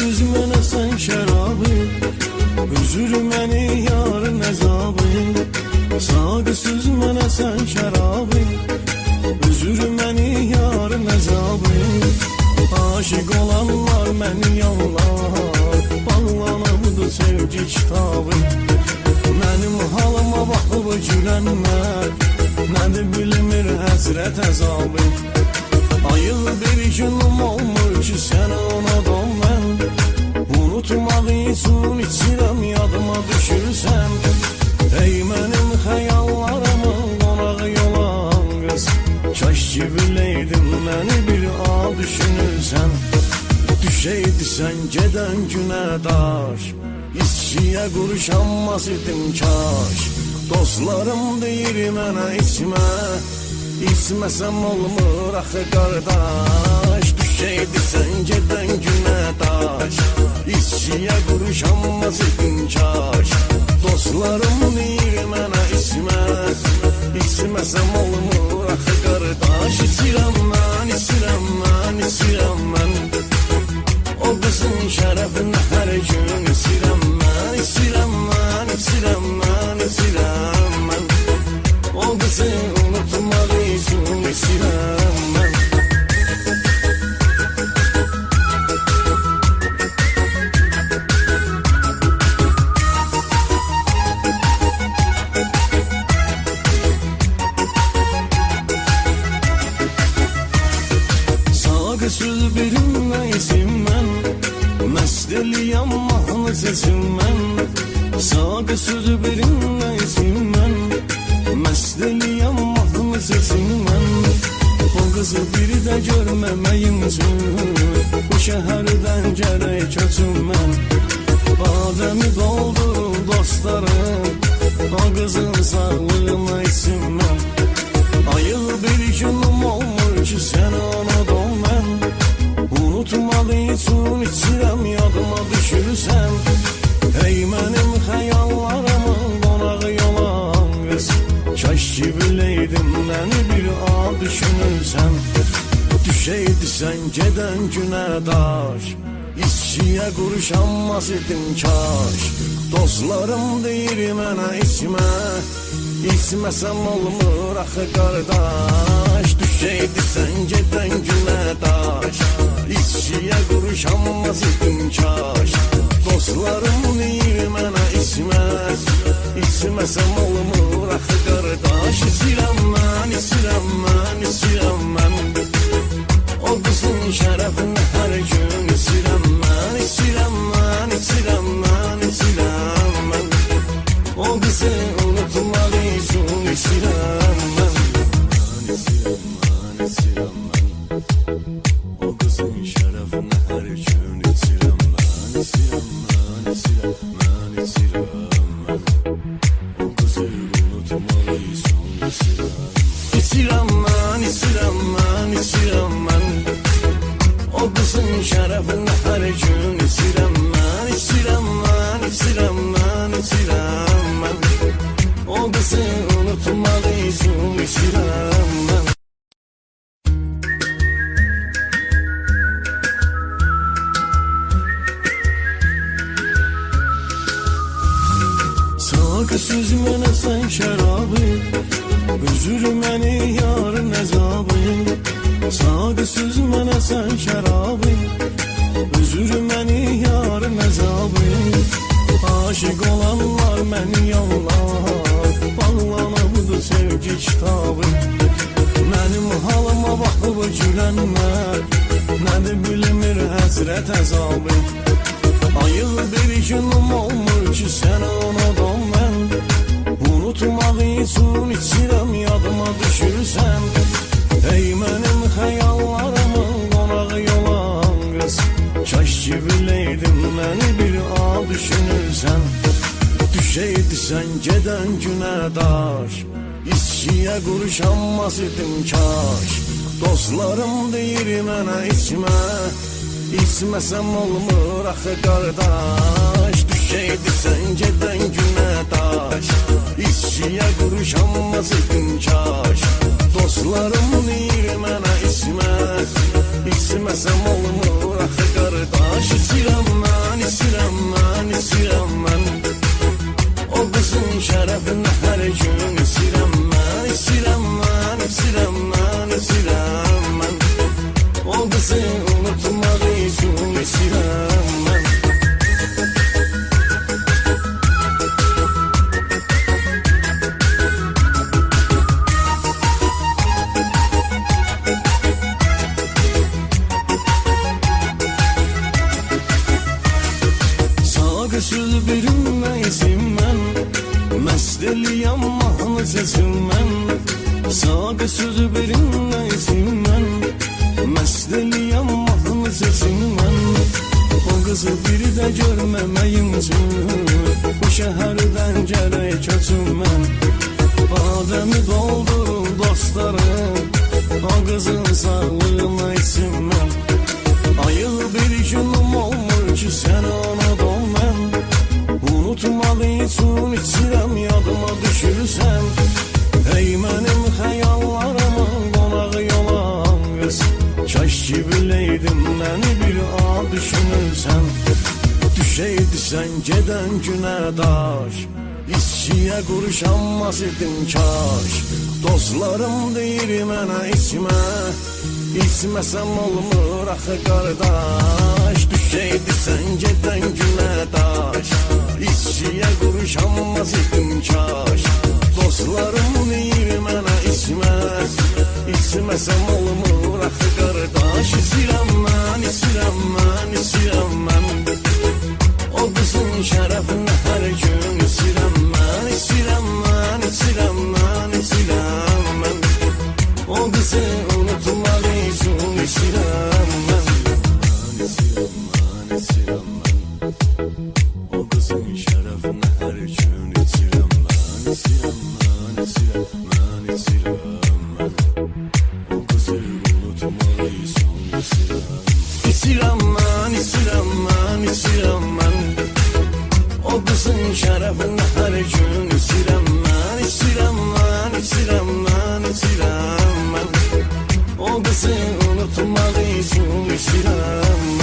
süzmene sen şərabı, üzür məni yarın əzabı. Sağı süzmene sen şərabı, üzür məni yarın əzabı. Aşık olanlar məni yollar, bağlanıbdı sevgi kitabı. Mənim halıma baxıb gülənlər, nədir bilmir həsrət əzabı. Ayıl bir günüm olmur ki səni unutam mən, unutmaq üçün içirəm yadıma düşürsən. Ey mənim xəyallarımın qonağı olan qız, kaş ki biləydin məni bir an düşünürsən. Düşəydisən gedən günə daş, İçkiyə quruşanmaz idim kaş. Dostlarım deyir mənə içmə, İçməsəm olmur axı qardaş. Düşəydisən gedən günə daş, İçkiyə quruşanmaz idim kaş. Dostlarım deyir mənə içmə, İçməsəm olmur axı qardaş. İçirəm mən, içirəm mən, içirəm mən, o qızın şərəfinə hər gün içirəm mən. İçirəm mən, içirəm mən, içirəm mən, o qızı unutmaq üçün içirəm mən. Sağı söz birinlə isim mən, məst eləyəm mahnı seçim mən. Sağı söz birinlə isim mən, məst eləyəm mahnı seçim mən. O qızı bir də görməməyim üçün, bu şəhərdən gərək köçüm mən. Badəmi doldurur dostlarım, o qızın sağlığına içim mən. Ayıl bir günüm olmur ki səni unutam mən, unutmaq üçün içirəm yadıma düşürsən. Ey mənim xəyallarımın qonağı olan qız, kaş ki biləydin məni bir an düşünürsən. Düşəydisən gedən günə daş, İçkiyə quruşanmaz idim kaş. Dostlarım deyir mənə içmə, İçməsəm olmur axı qardaş. Düşəydisən gedən günə daş, İçkiyə quruşanmaz idim kaş. Dostlarım deyir mənə içmə, İçməsəm olmur axı qardaş. İçirəm mən, içirəm mən, içirəm mən, o qızın şərəfinə hər gün içirəm mən. İçirəm mən, içirəm mən, içirəm mən, o qızı unutmaq üçün içirəm mən. İçirəm mən, içirəm mən, o qızın şərəfinə hər gün içirəm mən. İçirəm mən, içirəm mən, içirəm mən, o qızı unutmaq üçün içirəm. İçirəm mən, içirəm mən, içirəm mən, o qızın şərəfinə hər gün içirəm mən. İçirəm mən, içirəm mən, içirəm mən, o qızı unutmaq üçün içirəm mən. Sağı süzmene sen şərabı, üzür məni yarın əzabı. Sağı süzmene sen şərabı, üzür məni yarın əzabı. Aşık olanlar məni yollar, bağlanıbdı sevgi kitabı. Mənim halıma baxıb gülənlər, nədir bilmir həsrət əzabı. Ayıl bir günüm olmur ki səni unutam mən, unutmaq üçün içirəm yadıma düşürsən. Ey mənim xəyallarımın qonağı olan qız, kaş ki biləydin məni bir an düşünürsən. Düşəydisən gedən günə daş, İçkiyə quruşanmaz idim kaş. Dostlarım deyir mənə içmə, İçməsəm olmur axı qardaş. Düşəydisən gedən günə daş, İçkiyə quruşanmaz idim kaş. Dostlarım deyir mənə içmə, İçməsəm olmur axı qardaş. İçirəm neysim mən Məst eləyəm mahnı səsim mən Sadə sözü verin neysim mən Məst eləyəm mahnı səsim mən O qızı bir də görməməyim üçün Bu şəhərdən gərək köçüm mən Badəmi doldurun dostlarım O qızın sağlığına içim mən Ayıl bir günüm olmur ki sən ona dol mən Unutmalı üçün içirəm yadıma düşürsən Ey mənim xəyallarımın qonağı olan qız Kaş ki biləydim məni bir an düşünürsən Düşəydisən gedən günə daş İçkiyə quruşanmaz idim kaş Dostlarım deyir mənə içmə İçməsəm olmur axı qardaş Düşəydisən gedən günə daş İçkiyə quruşanmaz idim kaş Dostlarım deyir mənə içmə İçməsəm olmur axı qardaş İçirəm mən, içirəm mən, içirəm mən O qızın şərəfinə hər gün içirəm mən İçirəm mən, içirəm mən, içirəm mən O qızı unutmaq üçün içirəm mən İçirəm mən, içirəm mən O qızın şərəfinə hər gün içirəm mən İçirəm mən, içirəm mən, içirəm mən O qızı unutmaq üçün içirəm İçirəm mən, içirəm mən, içirəm mən O qızın şərəfinə hər gün içirəm mən İçirəm mən, içirəm mən, içirəm mən O qızı unutmaq üçün içirəm mən